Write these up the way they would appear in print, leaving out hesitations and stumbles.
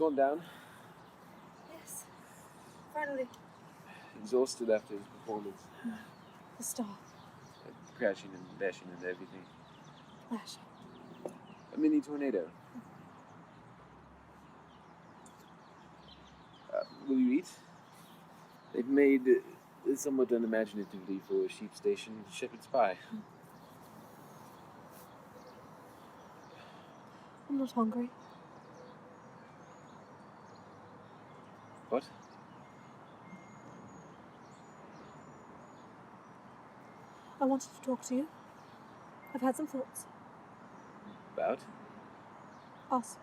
gone down? Yes. Finally. Exhausted after his performance. The star. Crashing and bashing and everything. Flashing. A mini tornado. Will you eat? They've made somewhat unimaginatively for a sheep station shepherd's pie. I'm not hungry. What? I wanted to talk to you. I've had some thoughts. About? Us.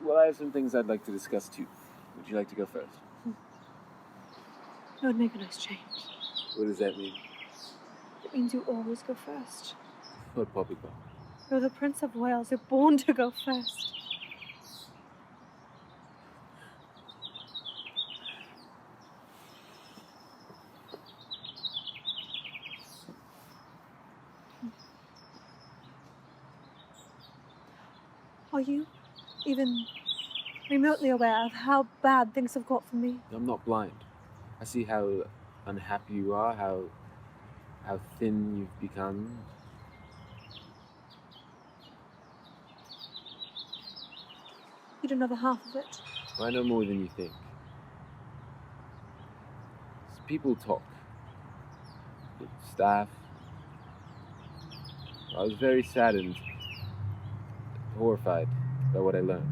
Well, I have some things I'd like to discuss too. Would you like to go first? It would make a nice change. What does that mean? It means you always go first. What poppycock? You're the Prince of Wales. You're born to go first. Are you even remotely aware of how bad things have got for me? I'm not blind. I see how unhappy you are, how thin you've become. You don't know the half of it. I know more than you think. People talk. Staff. I was very saddened, horrified by what I learned.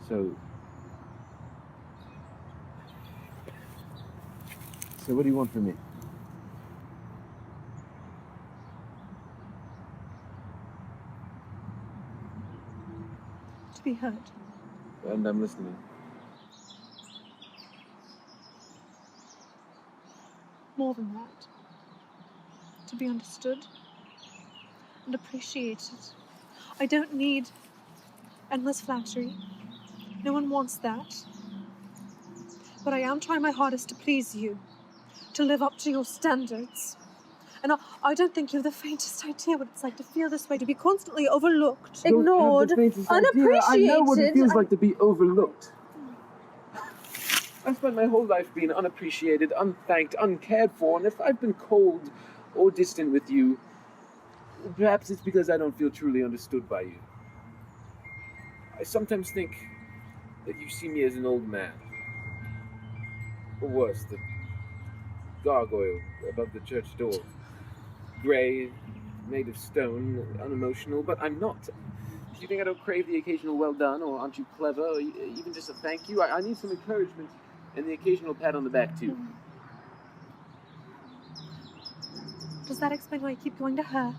So what do you want from me? To be heard. And I'm listening. More than that. To be understood and appreciated. I don't need endless flattery. No one wants that. But I am trying my hardest to please you, to live up to your standards. And I don't think you have the faintest idea what it's like to feel this way, to be constantly overlooked, ignored, unappreciated. I know what it feels like to be overlooked. I've spent my whole life being unappreciated, unthanked, uncared for, and if I've been cold or distant with you, perhaps it's because I don't feel truly understood by you. I sometimes think that you see me as an old man. Or worse, the gargoyle above the church door. Grey, made of stone, unemotional, but I'm not. Do you think I don't crave the occasional well done, or aren't you clever, or even just a thank you? I need some encouragement and the occasional pat on the back, too. Does that explain why I keep going to her?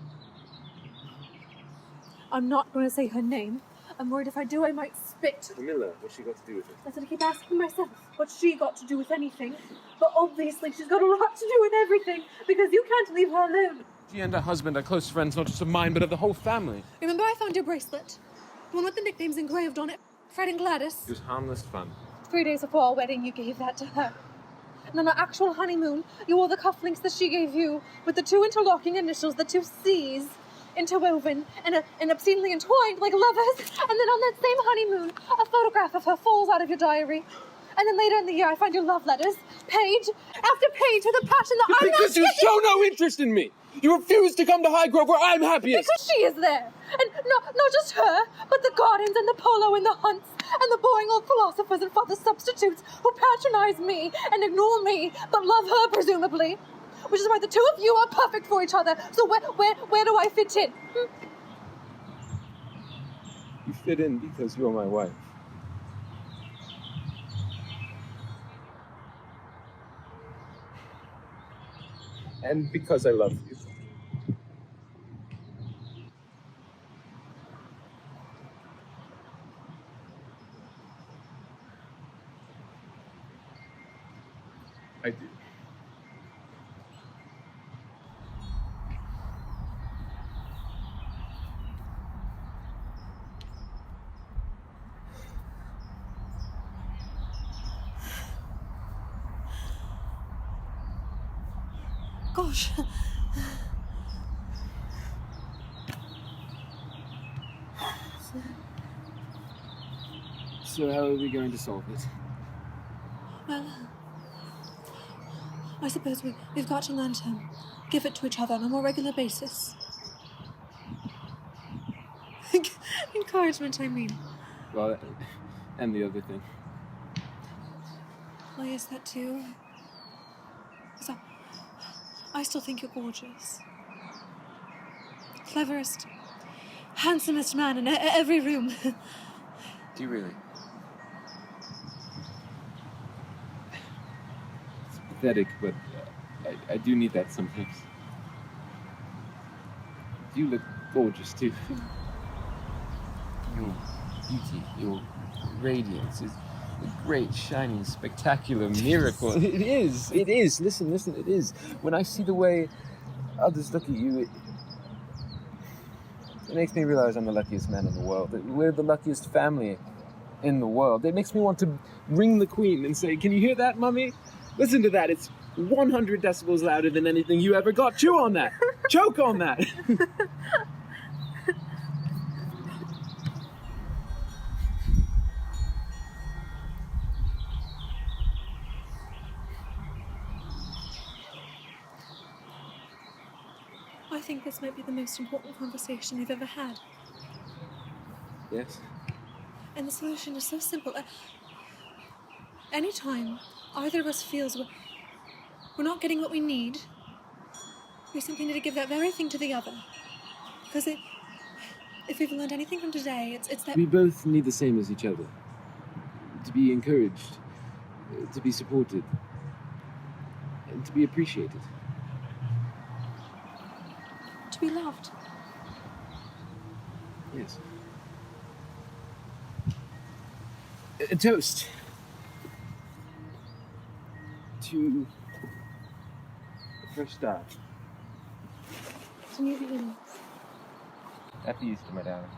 I'm not going to say her name. I'm worried if I do, I might spit. Camilla, what's she got to do with it? That's what I keep asking myself. What's she got to do with anything? But obviously she's got a lot to do with everything, because you can't leave her alone. She and her husband are close friends, not just of mine, but of the whole family. Remember I found your bracelet? The one with the nicknames engraved on it. Fred and Gladys. It was harmless fun. 3 days before our wedding, you gave that to her. And on our actual honeymoon, you wore the cufflinks that she gave you, with the 2 interlocking initials, the 2 C's, interwoven and obscenely entwined like lovers. And then on that same honeymoon, a photograph of her falls out of your diary. And then later in the year, I find your love letters, page after page, with a passion that I'm not... Because you show no interest in me! You refuse to come to Highgrove where I'm happiest! Because she is there! And not just her, but the gardens and the polo and the hunts and the boring old philosophers and father substitutes who patronize me and ignore me, but love her, presumably. Which is why the 2 of you are perfect for each other. So where do I fit in? You fit in because you're my wife. And because I love you. I do. Gosh. So how are we going to solve it? Well, I suppose we've got to learn to give it to each other on a more regular basis. Encouragement, I mean. Well, and the other thing. Well, yes, that too. 'Cause I still think you're gorgeous. Cleverest, handsomest man in every room. Do you really? It's pathetic, but I do need that sometimes. You look gorgeous too. Your beauty, your radiance is a great, shining, spectacular miracle. It is. Listen, it is. When I see the way others look at you, it makes me realize I'm the luckiest man in the world. That we're the luckiest family in the world. It makes me want to ring the Queen and say, "Can you hear that, Mummy? Listen to that. It's 100 decibels louder than anything you ever got. Chew on that. Choke on that." I think this might be the most important conversation we've ever had. Yes. And the solution is so simple. Anytime either of us feels we're not getting what we need, we simply need to give that very thing to the other. Because if we've learned anything from today, it's that... We both need the same as each other. To be encouraged, to be supported, and to be appreciated. To be loved. Yes. A toast to a fresh start. To new beginnings. Happy Easter, my darling.